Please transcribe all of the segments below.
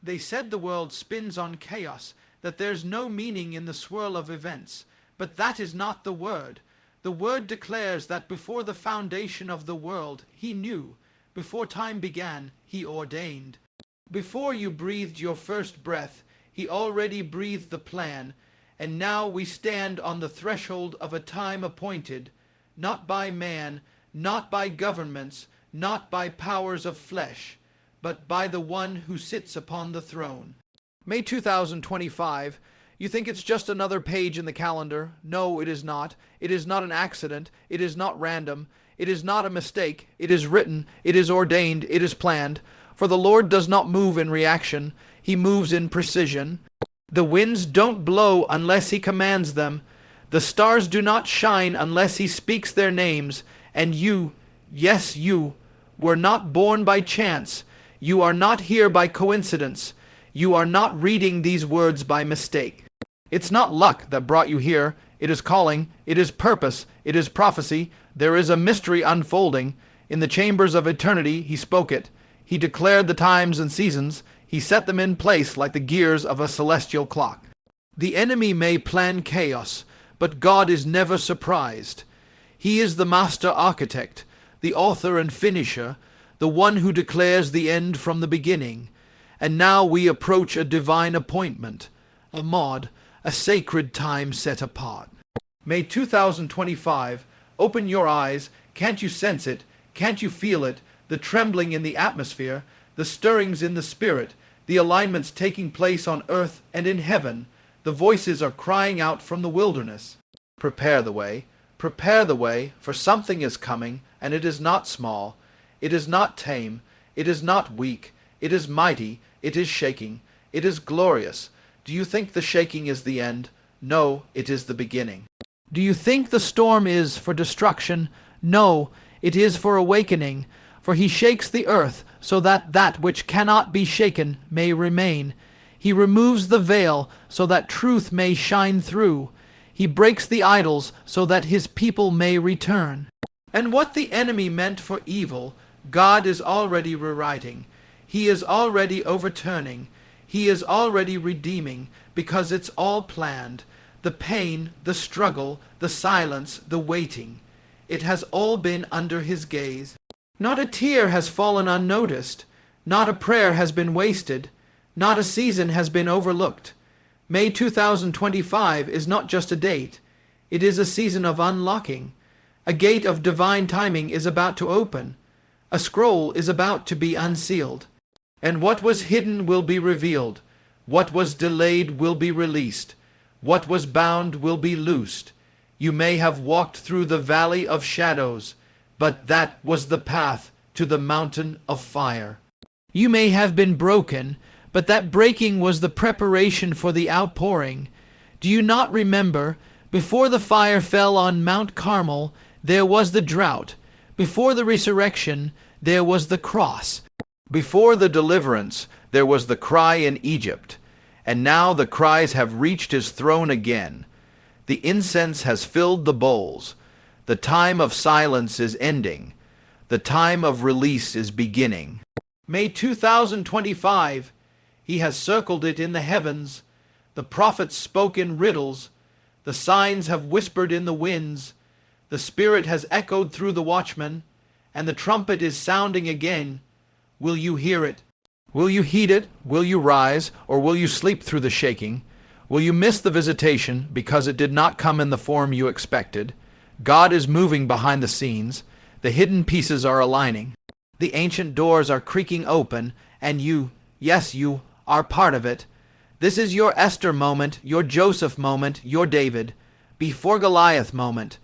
They said the world spins on chaos, that there's no meaning in the swirl of events. But that is not the Word. The Word declares that before the foundation of the world, He knew. Before time began, He ordained. Before you breathed your first breath, He already breathed the plan. And now we stand on the threshold of a time appointed, not by man, not by governments, not by powers of flesh, but by the one who sits upon the throne. May 2025. You think it's just another page in the calendar? No, it is not. It is not an accident. It is not random. It is not a mistake. It is written. It is ordained. It is planned. For the Lord does not move in reaction. He moves in precision. The winds don't blow unless He commands them. The stars do not shine unless He speaks their names. And you, yes, you, were not born by chance. You are not here by coincidence. You are not reading these words by mistake. It's not luck that brought you here. It is calling. It is purpose. It is prophecy. There is a mystery unfolding. In the chambers of eternity He spoke it. He declared the times and seasons. He set them in place like the gears of a celestial clock. The enemy may plan chaos, but God is never surprised. He is the master architect, the author and finisher, the one who declares the end from the beginning. And now we approach a divine appointment, a mod, a sacred time set apart. May 2025 open your eyes. Can't you sense it? Can't you feel it? The trembling in the atmosphere, the stirrings in the spirit, the alignments taking place on earth and in heaven. The voices are crying out from the wilderness. Prepare the way, for something is coming, and it is not small. It is not tame. It is not weak. It is mighty. It is shaking. It is glorious. Do you think the shaking is the end? No, it is the beginning. Do you think the storm is for destruction? No, it is for awakening. For He shakes the earth so that that which cannot be shaken may remain. He removes the veil so that truth may shine through. He breaks the idols so that His people may return. And what the enemy meant for evil, God is already rewriting. He is already overturning. He is already redeeming, because it's all planned. The pain, the struggle, the silence, the waiting. It has all been under His gaze. Not a tear has fallen unnoticed. Not a prayer has been wasted. Not a season has been overlooked. May 2025 is not just a date. It is a season of unlocking. A gate of divine timing is about to open. A scroll is about to be unsealed. And what was hidden will be revealed. What was delayed will be released. What was bound will be loosed. You may have walked through the valley of shadows, but that was the path to the mountain of fire. You may have been broken, but that breaking was the preparation for the outpouring. Do you not remember, before the fire fell on Mount Carmel, there was the drought. Before the resurrection, there was the cross. Before the deliverance, there was the cry in Egypt. And now the cries have reached His throne again. The incense has filled the bowls. The time of silence is ending. The time of release is beginning. May 2025, He has circled it in the heavens. The prophets spoke in riddles. The signs have whispered in the winds. The Spirit has echoed through the watchmen, and the trumpet is sounding again. Will you hear it? Will you heed it? Will you rise, or will you sleep through the shaking? Will you miss the visitation because it did not come in the form you expected? God is moving behind the scenes. The hidden pieces are aligning. The ancient doors are creaking open, and you, yes, you, are part of it. This is your Esther moment, your Joseph moment, your David, before Goliath moment.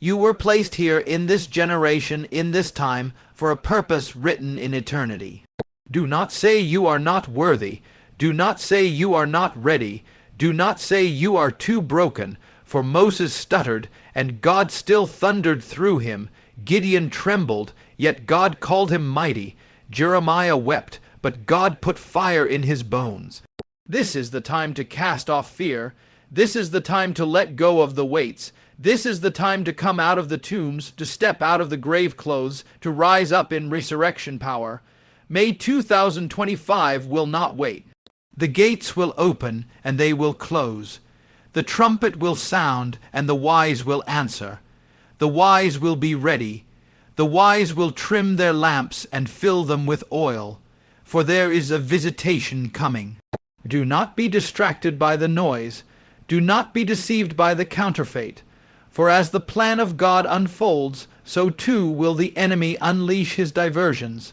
You were placed here in this generation, in this time, for a purpose written in eternity. Do not say you are not worthy. Do not say you are not ready. Do not say you are too broken, for Moses stuttered, and God still thundered through him. Gideon trembled, yet God called him mighty. Jeremiah wept, but God put fire in his bones. This is the time to cast off fear. This is the time to let go of the weights. This is the time to come out of the tombs, to step out of the grave clothes, to rise up in resurrection power. May 2025 will not wait. The gates will open, and they will close. The trumpet will sound, and the wise will answer. The wise will be ready. The wise will trim their lamps and fill them with oil, for there is a visitation coming. Do not be distracted by the noise. Do not be deceived by the counterfeit. For as the plan of God unfolds, so too will the enemy unleash his diversions.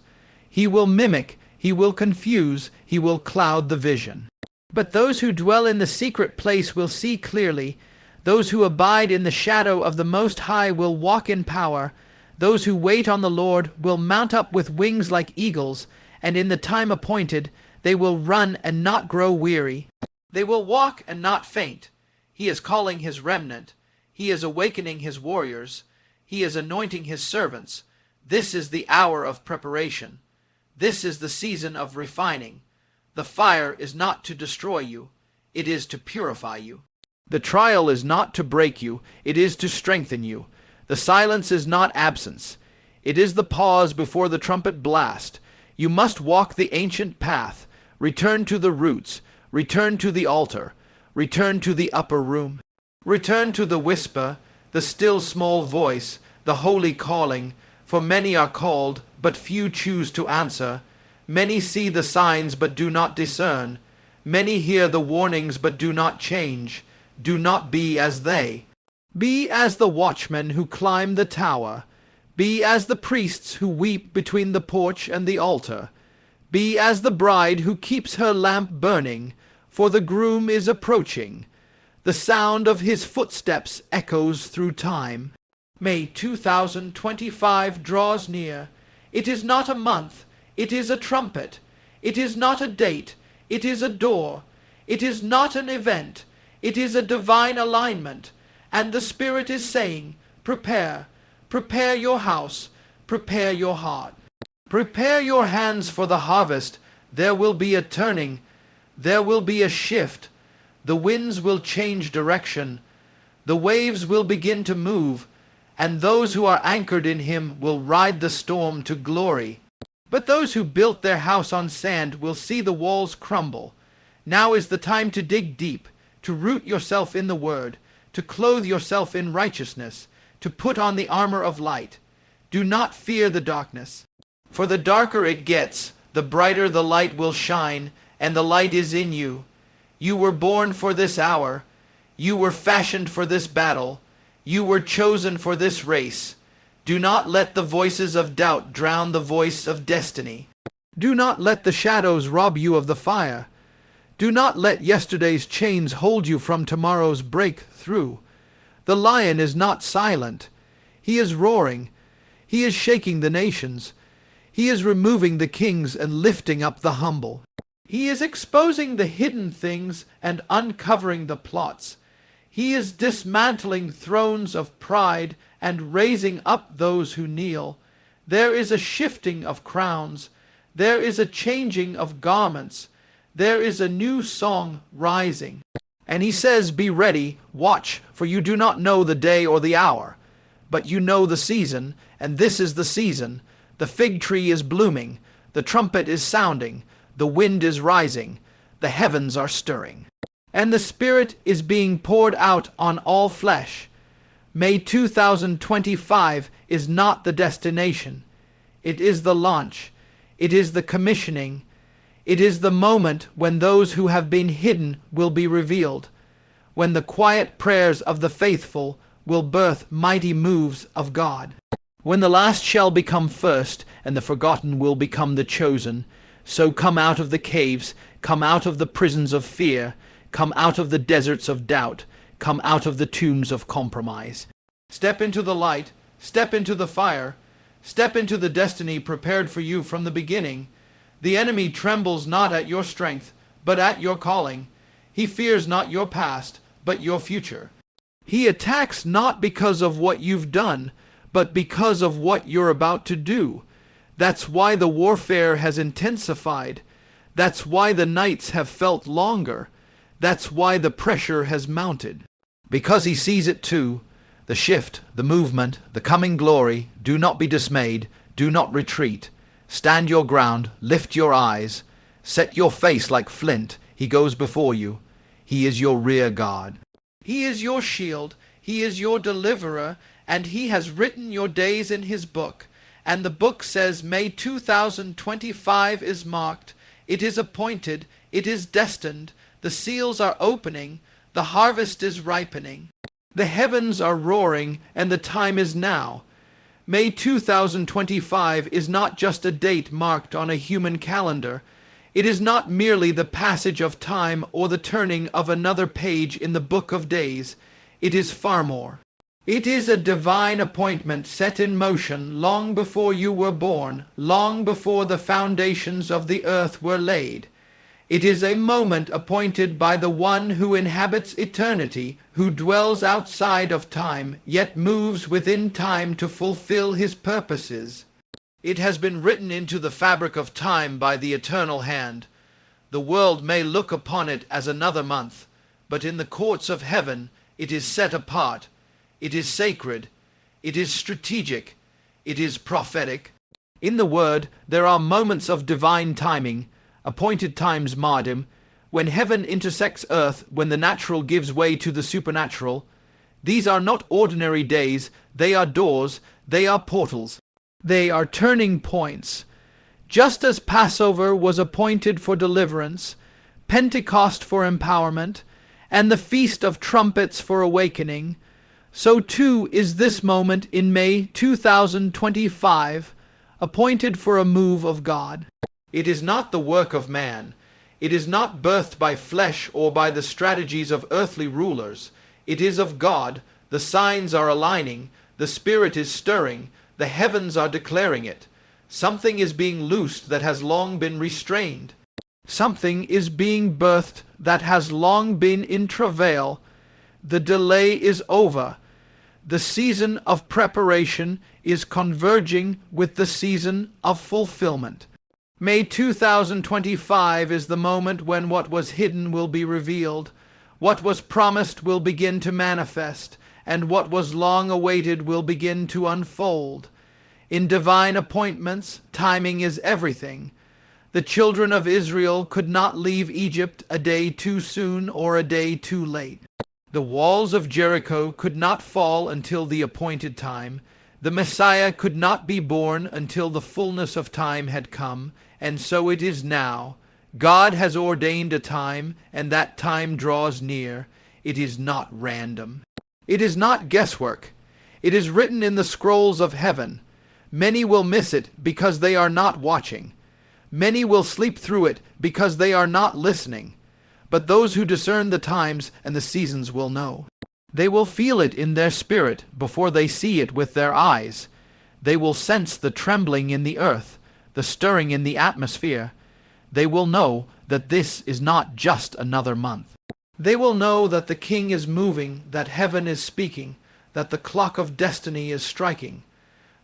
He will mimic, he will confuse, he will cloud the vision. But those who dwell in the secret place will see clearly. Those who abide in the shadow of the Most High will walk in power. Those who wait on the Lord will mount up with wings like eagles, and in the time appointed they will run and not grow weary. They will walk and not faint. He is calling his remnant. He is awakening his warriors. He is anointing his servants. This is the hour of preparation. This is the season of refining. The fire is not to destroy you. It is to purify you. The trial is not to break you. It is to strengthen you. The silence is not absence. It is the pause before the trumpet blast. You must walk the ancient path. Return to the roots. Return to the altar. Return to the upper room. Return to the whisper, the still small voice, the holy calling. For many are called, but few choose to answer. Many see the signs, but do not discern. Many hear the warnings, but do not change. Do not be as they. Be as the watchmen who climb the tower. Be as the priests who weep between the porch and the altar. Be as the bride who keeps her lamp burning, for the groom is approaching. The sound of his footsteps echoes through time. May 2025 draws near. It is not a month, it is a trumpet. It is not a date, it is a door. It is not an event, it is a divine alignment. And the Spirit is saying, prepare, prepare your house, prepare your heart. Prepare your hands for the harvest. There will be a turning, there will be a shift. The winds will change direction. The waves will begin to move, and those who are anchored in him will ride the storm to glory. But those who built their house on sand will see the walls crumble. Now is the time to dig deep, to root yourself in the word, to clothe yourself in righteousness, to put on the armor of light. Do not fear the darkness, for the darker it gets, the brighter the light will shine, and the light is in you. You were born for this hour. You were fashioned for this battle. You were chosen for this race. Do not let the voices of doubt drown the voice of destiny. Do not let the shadows rob you of the fire. Do not let yesterday's chains hold you from tomorrow's breakthrough. The lion is not silent. He is roaring. He is shaking the nations. He is removing the kings and lifting up the humble. He is exposing the hidden things and uncovering the plots. He is dismantling thrones of pride and raising up those who kneel. There is a shifting of crowns. There is a changing of garments. There is a new song rising. And he says, be ready, watch, for you do not know the day or the hour. But you know the season, and this is the season. The fig tree is blooming. The trumpet is sounding. The wind is rising. The heavens are stirring. And the Spirit is being poured out on all flesh. May 2025 is not the destination. It is the launch. It is the commissioning. It is the moment when those who have been hidden will be revealed, when the quiet prayers of the faithful will birth mighty moves of God. When the last shall become first, and the forgotten will become the chosen, so come out of the caves, come out of the prisons of fear, come out of the deserts of doubt, come out of the tombs of compromise. Step into the light, step into the fire, step into the destiny prepared for you from the beginning. The enemy trembles not at your strength, but at your calling. He fears not your past, but your future. He attacks not because of what you've done, but because of what you're about to do. That's why the warfare has intensified. That's why the nights have felt longer. That's why the pressure has mounted. Because he sees it too, the shift, the movement, the coming glory. Do not be dismayed. Do not retreat. Stand your ground. Lift your eyes. Set your face like flint. He goes before you. He is your rear guard. He is your shield. He is your deliverer, and he has written your days in his book. And the book says May 2025 is marked. It is appointed. It is destined. The seals are opening. The harvest is ripening. The heavens are roaring, and the time is now. May 2025 is not just a date marked on a human calendar. It is not merely the passage of time or the turning of another page in the book of days. It is far more. It is a divine appointment set in motion long before you were born, long before the foundations of the earth were laid. It is a moment appointed by the one who inhabits eternity, who dwells outside of time, yet moves within time to fulfill his purposes. It has been written into the fabric of time by the eternal hand. The world may look upon it as another month, but in the courts of heaven it is set apart. It is sacred. It is strategic. It is prophetic. In the Word there are moments of divine timing, appointed times mardim, when heaven intersects earth, when the natural gives way to the supernatural. These are not ordinary days. They are doors. They are portals. They are turning points. Just as Passover was appointed for deliverance, Pentecost for empowerment, and the Feast of Trumpets for awakening, so too is this moment in May 2025 appointed for a move of God. It is not the work of man. It is not birthed by flesh or by the strategies of earthly rulers. It is of God. The signs are aligning. The Spirit is stirring. The heavens are declaring it. Something is being loosed that has long been restrained. Something is being birthed that has long been in travail. The delay is over. The season of preparation is converging with the season of fulfillment. May 2025 is the moment when what was hidden will be revealed, what was promised will begin to manifest, and what was long awaited will begin to unfold. In divine appointments, timing is everything. The children of Israel could not leave Egypt a day too soon or a day too late. The walls of Jericho could not fall until the appointed time. The Messiah could not be born until the fullness of time had come, and so it is now. God has ordained a time, and that time draws near. It is not random. It is not guesswork. It is written in the scrolls of heaven. Many will miss it because they are not watching. Many will sleep through it because they are not listening. But those who discern the times and the seasons will know. They will feel it in their spirit before they see it with their eyes. They will sense the trembling in the earth, the stirring in the atmosphere. They will know that this is not just another month. They will know that the King is moving, that heaven is speaking, that the clock of destiny is striking.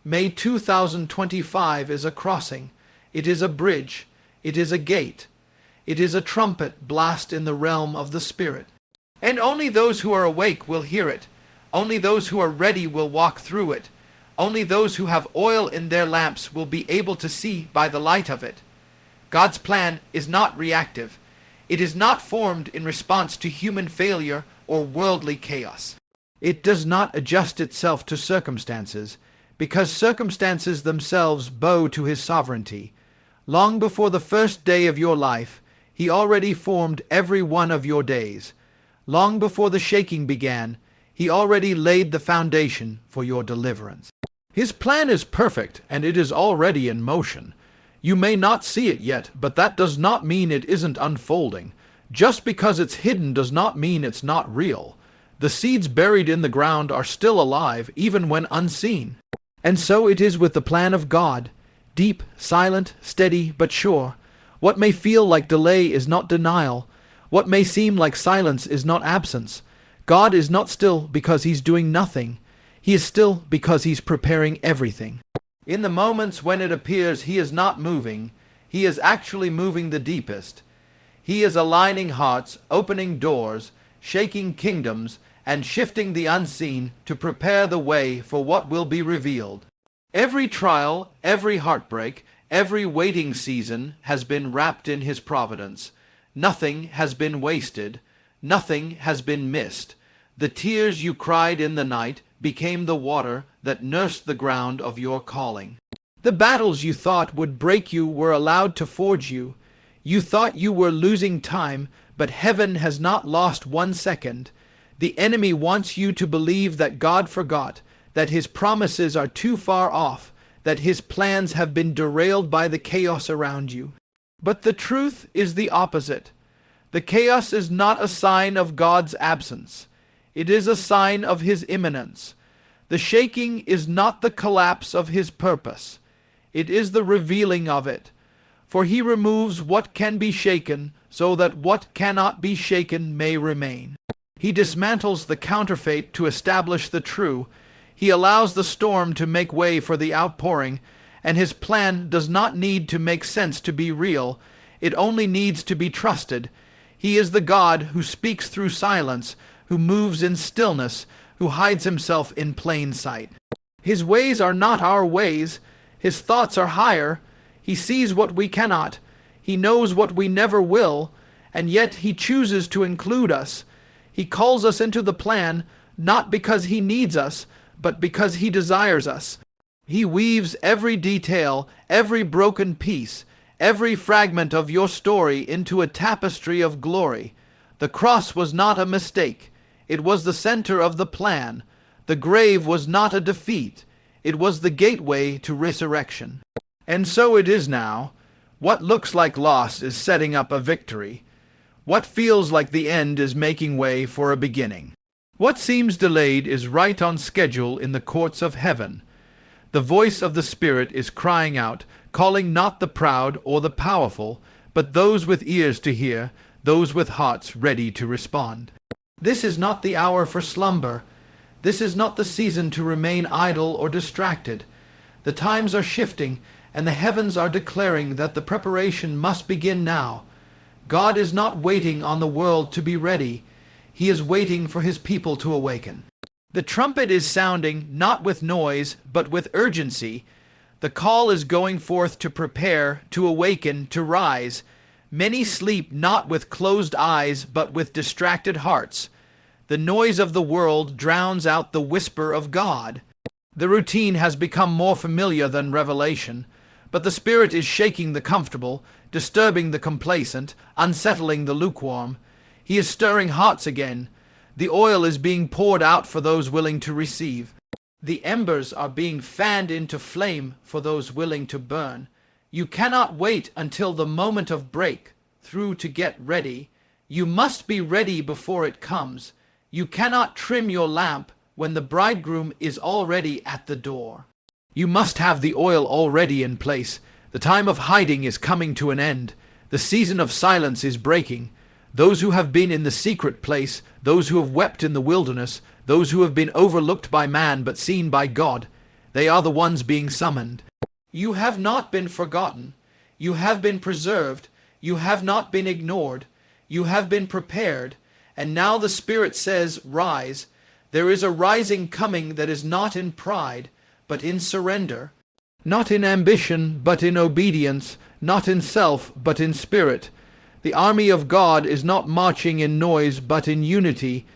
May 2025 is a crossing. It is a bridge. It is a gate. It is a trumpet blast in the realm of the Spirit. And only those who are awake will hear it. Only those who are ready will walk through it. Only those who have oil in their lamps will be able to see by the light of it. God's plan is not reactive. It is not formed in response to human failure or worldly chaos. It does not adjust itself to circumstances, because circumstances themselves bow to his sovereignty. Long before the first day of your life, he already formed every one of your days. Long before the shaking began, he already laid the foundation for your deliverance. His plan is perfect, and it is already in motion. You may not see it yet, but that does not mean it isn't unfolding. Just because it's hidden does not mean it's not real. The seeds buried in the ground are still alive, even when unseen. And so it is with the plan of God. Deep, silent, steady, but sure. What may feel like delay is not denial. What may seem like silence is not absence. God is not still because he's doing nothing. He is still because he's preparing everything. In the moments when it appears he is not moving, he is actually moving the deepest. He is aligning hearts, opening doors, shaking kingdoms, and shifting the unseen to prepare the way for what will be revealed. Every trial, every heartbreak, every waiting season has been wrapped in his providence. Nothing has been wasted. Nothing has been missed. The tears you cried in the night became the water that nursed the ground of your calling. The battles you thought would break you were allowed to forge you. You thought you were losing time, but heaven has not lost 1 second. The enemy wants you to believe that God forgot, that his promises are too far off, that his plans have been derailed by the chaos around you. But the truth is the opposite. The chaos is not a sign of God's absence. It is a sign of his imminence. The shaking is not the collapse of his purpose. It is the revealing of it. For he removes what can be shaken, so that what cannot be shaken may remain. He dismantles the counterfeit to establish the true. He allows the storm to make way for the outpouring, and his plan does not need to make sense to be real. It only needs to be trusted. He is the God who speaks through silence, who moves in stillness, who hides himself in plain sight. His ways are not our ways. His thoughts are higher. He sees what we cannot. He knows what we never will, and yet he chooses to include us. He calls us into the plan, not because he needs us, but because he desires us. He weaves every detail, every broken piece, every fragment of your story into a tapestry of glory. The cross was not a mistake. It was the center of the plan. The grave was not a defeat. It was the gateway to resurrection. And so it is now. What looks like loss is setting up a victory. What feels like the end is making way for a beginning. What seems delayed is right on schedule in the courts of heaven. The voice of the Spirit is crying out, calling not the proud or the powerful, but those with ears to hear, those with hearts ready to respond. This is not the hour for slumber. This is not the season to remain idle or distracted. The times are shifting, and the heavens are declaring that the preparation must begin now. God is not waiting on the world to be ready. He is waiting for his people to awaken. The trumpet is sounding not with noise, but with urgency. The call is going forth to prepare, to awaken, to rise. Many sleep not with closed eyes, but with distracted hearts. The noise of the world drowns out the whisper of God. The routine has become more familiar than revelation, but the Spirit is shaking the comfortable, disturbing the complacent, unsettling the lukewarm. He is stirring hearts again. The oil is being poured out for those willing to receive. The embers are being fanned into flame for those willing to burn. You cannot wait until the moment of breakthrough to get ready. You must be ready before it comes. You cannot trim your lamp when the bridegroom is already at the door. You must have the oil already in place. The time of hiding is coming to an end. The season of silence is breaking. Those who have been in the secret place, those who have wept in the wilderness, those who have been overlooked by man but seen by God, they are the ones being summoned. You have not been forgotten. You have been preserved. You have not been ignored. You have been prepared. And now the Spirit says, rise. There is a rising coming that is not in pride, but in surrender. Not in ambition, but in obedience. Not in self, but in spirit. The army of God is not marching in noise, but in unity.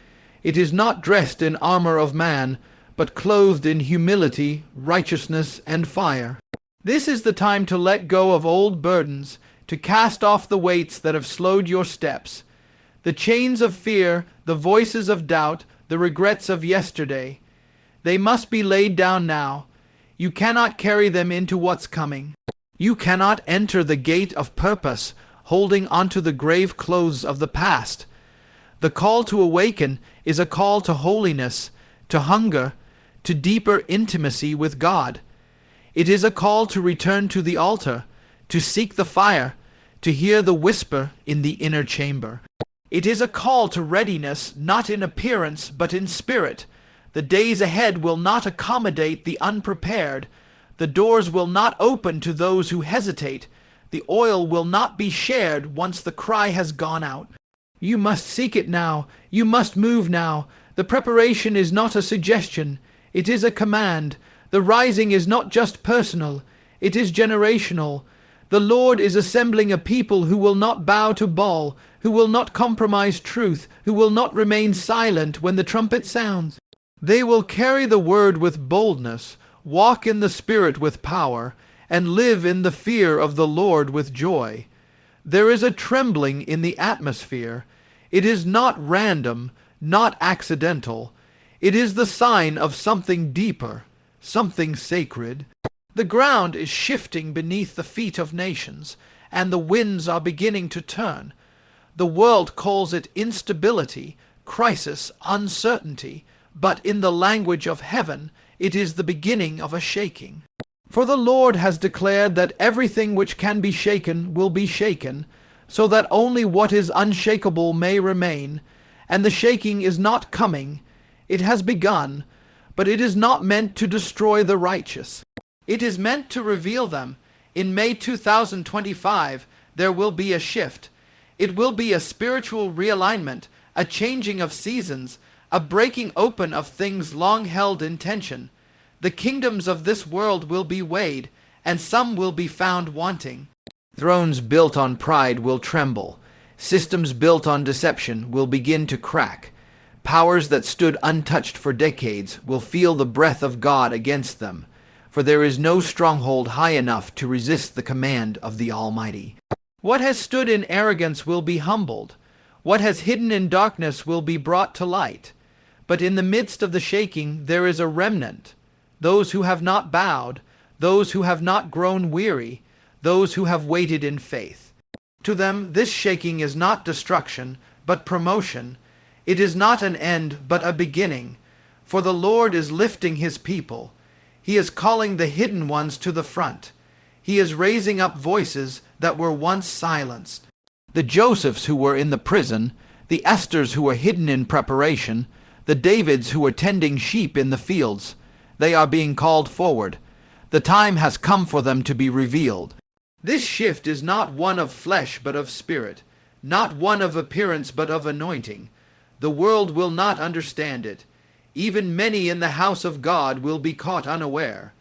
It is not dressed in armor of man, but clothed in humility, righteousness, and fire. This is the time to let go of old burdens, to cast off the weights that have slowed your steps. The chains of fear, the voices of doubt, the regrets of yesterday. They must be laid down now. You cannot carry them into what's coming. You cannot enter the gate of purpose, holding onto the grave clothes of the past. The call to awaken is a call to holiness, to hunger, to deeper intimacy with God. It is a call to return to the altar, to seek the fire, to hear the whisper in the inner chamber. It is a call to readiness, not in appearance, but in spirit. The days ahead will not accommodate the unprepared. The doors will not open to those who hesitate. The oil will not be shared once the cry has gone out. You must seek it now. You must move now. The preparation is not a suggestion. It is a command. The rising is not just personal. It is generational. The Lord is assembling a people who will not bow to Baal, who will not compromise truth, who will not remain silent when the trumpet sounds. They will carry the word with boldness, walk in the Spirit with power, and live in the fear of the Lord with joy. There is a trembling in the atmosphere. It is not random, not accidental. It is the sign of something deeper, something sacred. The ground is shifting beneath the feet of nations, and the winds are beginning to turn. The world calls it instability, crisis, uncertainty, but in the language of heaven, it is the beginning of a shaking. For the Lord has declared that everything which can be shaken will be shaken, so that only what is unshakable may remain, and the shaking is not coming. It has begun, but it is not meant to destroy the righteous. It is meant to reveal them. In May 2025, there will be a shift. It will be a spiritual realignment, a changing of seasons, a breaking open of things long held in tension. The kingdoms of this world will be weighed, and some will be found wanting. Thrones built on pride will tremble. Systems built on deception will begin to crack. Powers that stood untouched for decades will feel the breath of God against them. For there is no stronghold high enough to resist the command of the Almighty. What has stood in arrogance will be humbled. What has hidden in darkness will be brought to light. But in the midst of the shaking there is a remnant, those who have not bowed, those who have not grown weary, those who have waited in faith. To them this shaking is not destruction, but promotion. It is not an end, but a beginning. For the Lord is lifting his people. He is calling the hidden ones to the front. He is raising up voices that were once silenced. The Josephs who were in the prison, the Esthers who were hidden in preparation, the Davids who were tending sheep in the fields, they are being called forward. The time has come for them to be revealed. This shift is not one of flesh but of spirit, not one of appearance but of anointing. The world will not understand it. Even many in the house of God will be caught unaware.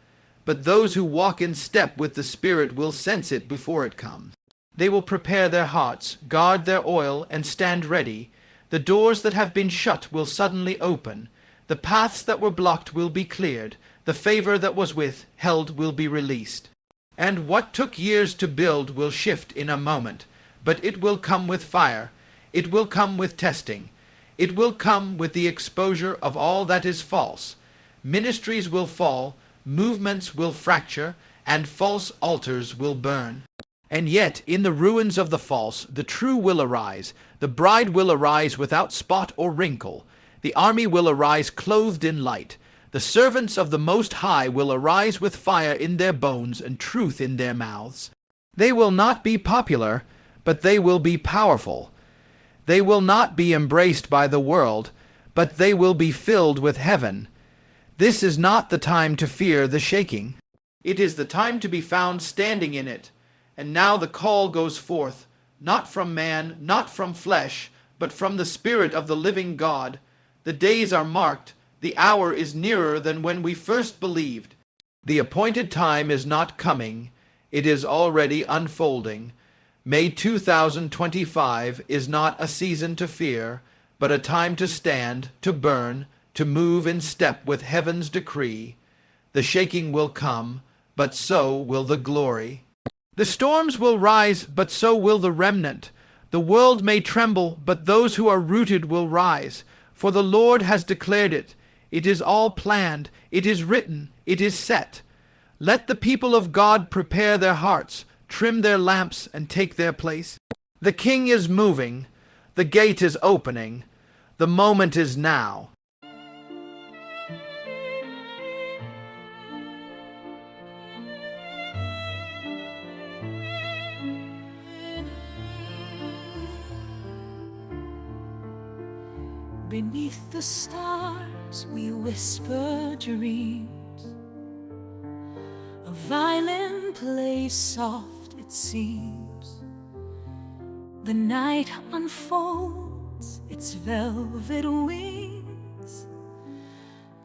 But those who walk in step with the Spirit will sense it before it comes. They will prepare their hearts, guard their oil, and stand ready. The doors that have been shut will suddenly open. The paths that were blocked will be cleared. The favor that was withheld will be released. And what took years to build will shift in a moment. But it will come with fire. It will come with testing. It will come with the exposure of all that is false. Ministries will fall, movements will fracture, and false altars will burn. And yet, in the ruins of the false, the true will arise. The bride will arise without spot or wrinkle. The army will arise clothed in light. The servants of the Most High will arise with fire in their bones and truth in their mouths. They will not be popular, but they will be powerful. They will not be embraced by the world, but they will be filled with heaven. This is not the time to fear the shaking. It is the time to be found standing in it. And now the call goes forth, not from man, not from flesh, but from the Spirit of the living God. The days are marked. The hour is nearer than when we first believed. The appointed time is not coming. It is already unfolding. May 2025 is not a season to fear, but a time to stand, to burn, to move in step with heaven's decree. The shaking will come, but so will the glory. The storms will rise, but so will the remnant. The world may tremble, but those who are rooted will rise. For the Lord has declared it. It is all planned. It is written. It is set. Let the people of God prepare their hearts, trim their lamps, and take their place. The King is moving. The gate is opening. The moment is now. Beneath the stars we whisper dreams. A violin plays soft, it seems. The night unfolds its velvet wings.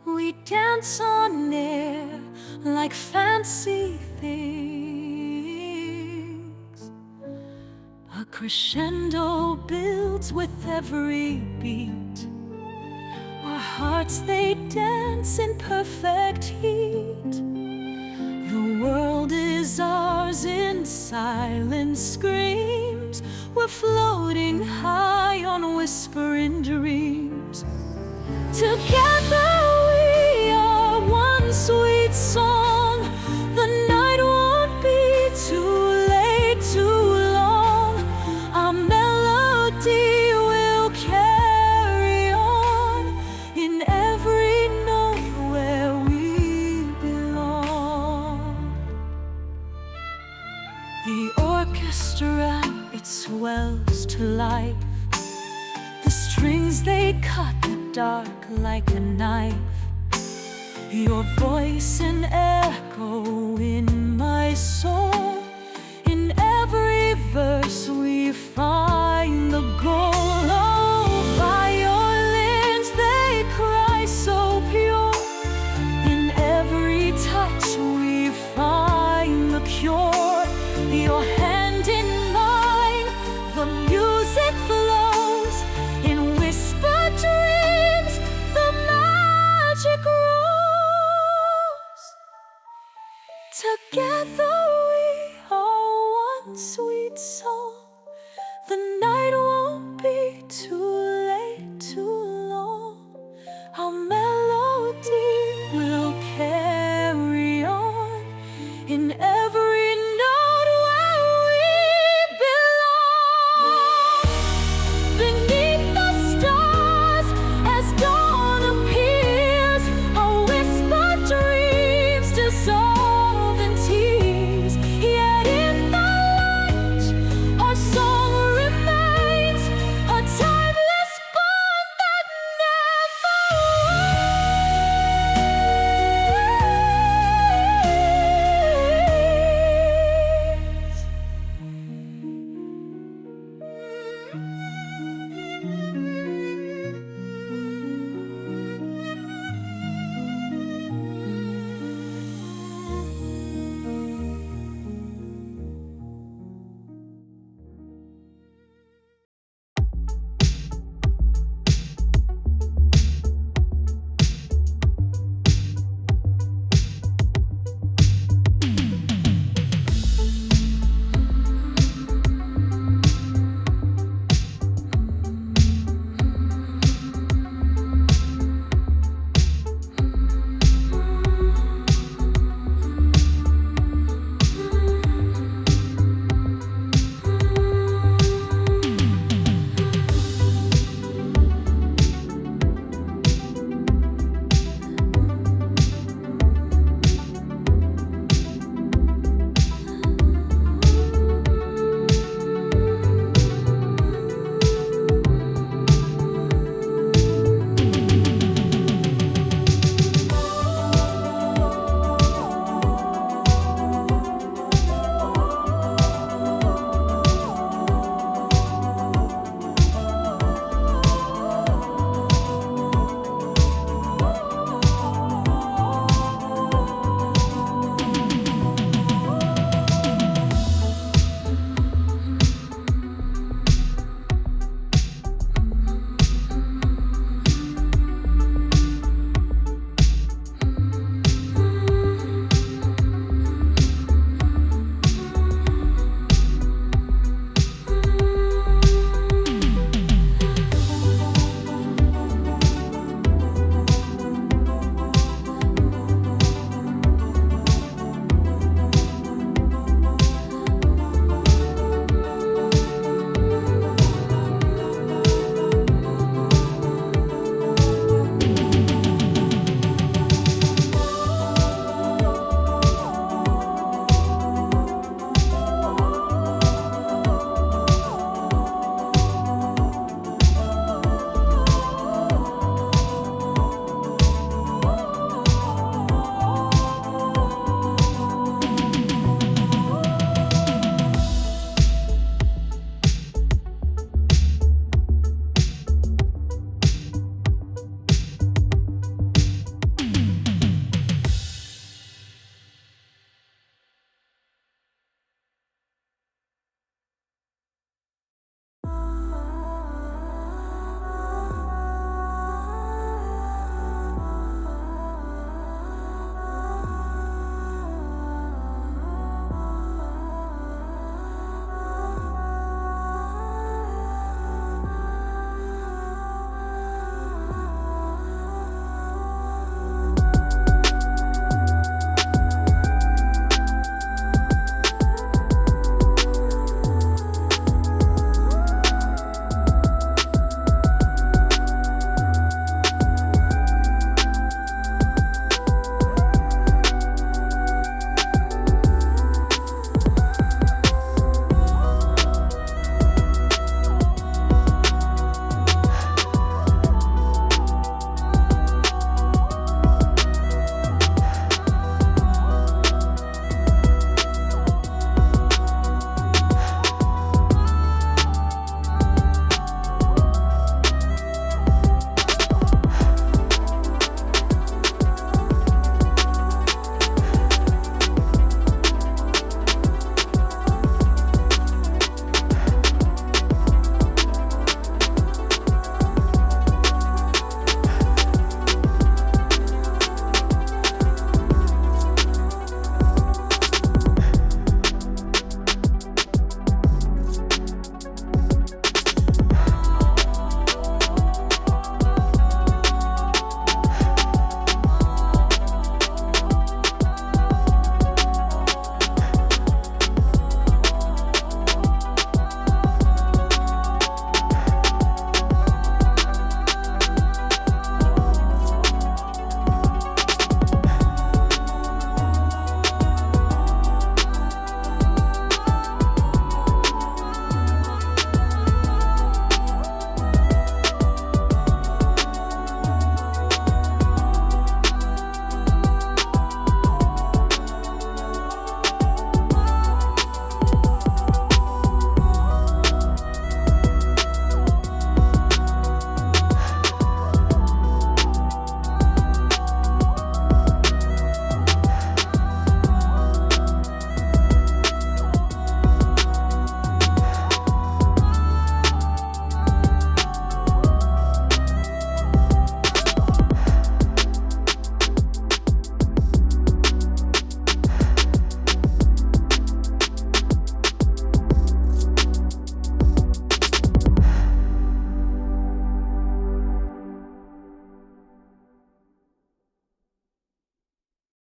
We dance on air like fancy things. crescendo builds with every beat. Our hearts, they dance in perfect heat. The world is ours in silent screams. We're floating high on whispering dreams. Together we are one sweet song. The night won't be too late, too long. Our melody will carry on in every note where we belong. The orchestra, it swells to life. The strings, they cut the dark like a knife. Your voice an echo in my soul. In every verse we find the gold.